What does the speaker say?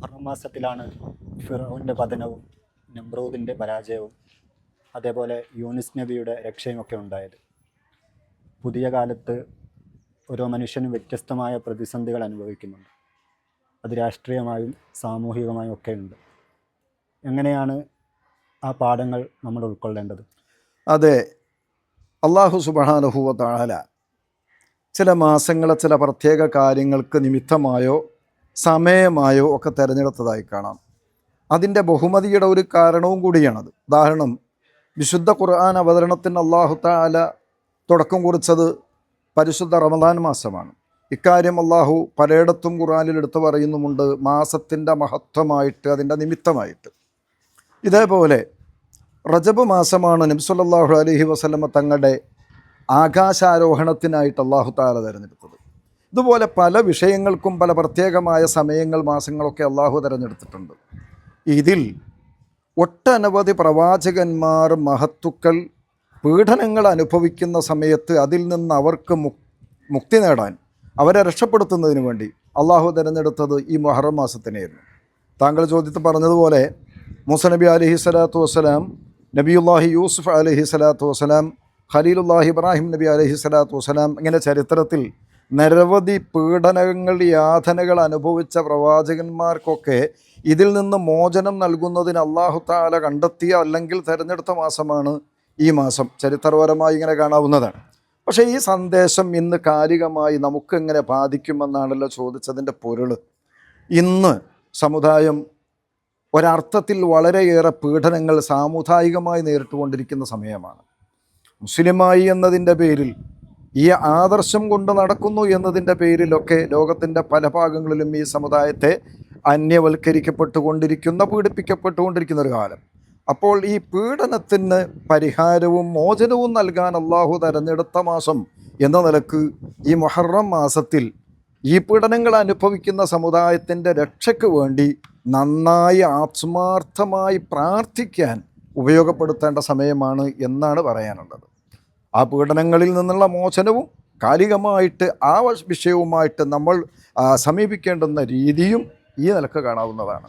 മുഹറം മാസത്തിലാണ് ഫിറൗൻ്റെ പതനവും നമ്രൂദിൻ്റെ പരാജയവും അതേപോലെ യൂനിസ് നബിയുടെ രക്ഷയുമൊക്കെ ഉണ്ടായത്. പുതിയ കാലത്ത് ഓരോ മനുഷ്യനും വ്യത്യസ്തമായ പ്രതിസന്ധികൾ അനുഭവിക്കുന്നുണ്ട്. അത് രാഷ്ട്രീയമായും സാമൂഹികമായും ഒക്കെ ഉണ്ട്. എങ്ങനെയാണ് ആ പാഠങ്ങൾ നമ്മൾ ഉൾക്കൊള്ളേണ്ടത്? അതെ, അല്ലാഹു സുബ്ഹാനഹു വ തആല ചില മാസങ്ങളെ ചില പ്രത്യേക കാര്യങ്ങൾക്ക് നിമിത്തമായോ സമയമായോ ഒക്കെ തിരഞ്ഞെടുത്തതായി കാണാം. അതിൻ്റെ ബഹുമതിയുടെ ഒരു കാരണവും കൂടിയാണത്. ഉദാഹരണം, വിശുദ്ധ ഖുർആൻ അവതരണത്തിന് അല്ലാഹു തആല തുടക്കം കുറിച്ചത് പരിശുദ്ധ റമദാൻ മാസമാണ്. ഇക്കാര്യം അല്ലാഹു പലയിടത്തും ഖുർആനിൽ എടുത്തു പറയുന്നുമുണ്ട്, മാസത്തിൻ്റെ മഹത്വമായിട്ട്, അതിൻ്റെ നിമിത്തമായിട്ട്. ഇതേപോലെ റജബ് മാസമാണ് നബി സല്ലല്ലാഹു അലൈഹി വസല്ലമ തങ്ങളുടെ ആകാശാരോഹണത്തിനായിട്ട് അല്ലാഹു തആല തിരഞ്ഞെടുത്തത്. ഇതുപോലെ പല വിഷയങ്ങൾക്കും പല പ്രത്യേകമായ സമയങ്ങൾ, മാസങ്ങളൊക്കെ അല്ലാഹു തിരഞ്ഞെടുത്തിട്ടുണ്ട്. ഇതിൽ ഒട്ടനവധി പ്രവാചകന്മാർ, മഹത്തുക്കൾ പീഡനങ്ങൾ അനുഭവിക്കുന്ന സമയത്ത് അതിൽ നിന്ന് അവർക്ക് മുക്തി നേടാൻ, അവരെ രക്ഷപ്പെടുത്തുന്നതിന് വേണ്ടി അല്ലാഹു തിരഞ്ഞെടുത്തത് ഈ മുഹറം മാസത്തിനെയായിരുന്നു. താങ്കൾ ചോദ്യത്തിൽ പറഞ്ഞതുപോലെ മൂസ നബി അലൈഹി സ്വലാത്തു വസ്സലാം, നബിയുല്ലാഹി യൂസുഫ് അലൈഹി സ്വലാത്തു വസ്സലാം, ഖലീലുല്ലാഹി ഇബ്രാഹിം നബി അലൈഹി സ്വലാത്തു വസ്സലാം, ഇങ്ങനെ ചരിത്രത്തിൽ നിരവധി പീഡനങ്ങൾ, യാതനകൾ അനുഭവിച്ച പ്രവാചകന്മാർക്കൊക്കെ ഇതിൽ നിന്ന് മോചനം നൽകുന്നതിന് അല്ലാഹു തആല കണ്ടെത്തിയ അല്ലെങ്കിൽ തിരഞ്ഞെടുത്ത മാസമാണ് ഈ മാസം. ചരിത്രപരമായി ഇങ്ങനെ കാണാവുന്നതാണ്. പക്ഷേ ഈ സന്ദേശം ഇന്ന് കാലികമായി നമുക്കെങ്ങനെ ബാധിക്കുമെന്നാണല്ലോ ചോദിച്ചതിൻ്റെ പൊരുൾ. ഇന്ന് സമുദായം ഒരർത്ഥത്തിൽ വളരെയേറെ പീഡനങ്ങൾ സാമുദായികമായി നേരിട്ടുകൊണ്ടിരിക്കുന്ന സമയമാണ്. മുസ്ലിമായി എന്നതിൻ്റെ പേരിൽ, ഈ ആദർശം കൊണ്ട് നടക്കുന്നു എന്നതിൻ്റെ പേരിലൊക്കെ ലോകത്തിൻ്റെ പല ഭാഗങ്ങളിലും ഈ സമുദായത്തെ അന്യവൽക്കരിക്കപ്പെട്ടുകൊണ്ടിരിക്കുന്ന, പീഡിപ്പിക്കപ്പെട്ടുകൊണ്ടിരിക്കുന്ന ഒരു കാലം. അപ്പോൾ ഈ പീഡനത്തിന് പരിഹാരവും മോചനവും നൽകാൻ അല്ലാഹു തെരഞ്ഞെടുത്ത മാസം എന്ന നിലക്ക് ഈ മുഹറം മാസത്തിൽ ഈ പീഡനങ്ങൾ അനുഭവിക്കുന്ന സമുദായത്തിൻ്റെ രക്ഷയ്ക്ക് വേണ്ടി നന്നായി ആത്മാർത്ഥമായി പ്രാർത്ഥിക്കാൻ ഉപയോഗപ്പെടുത്തേണ്ട സമയമാണ് എന്നാണ് പറയാനുള്ളത്. ആ പീഡനങ്ങളിൽ നിന്നുള്ള മോചനവും കാലികമായിട്ട് ആ വിഷയവുമായിട്ട് നമ്മൾ സമീപിക്കേണ്ടുന്ന രീതിയും ഈ നിലക്ക് കാണാവുന്നതാണ്.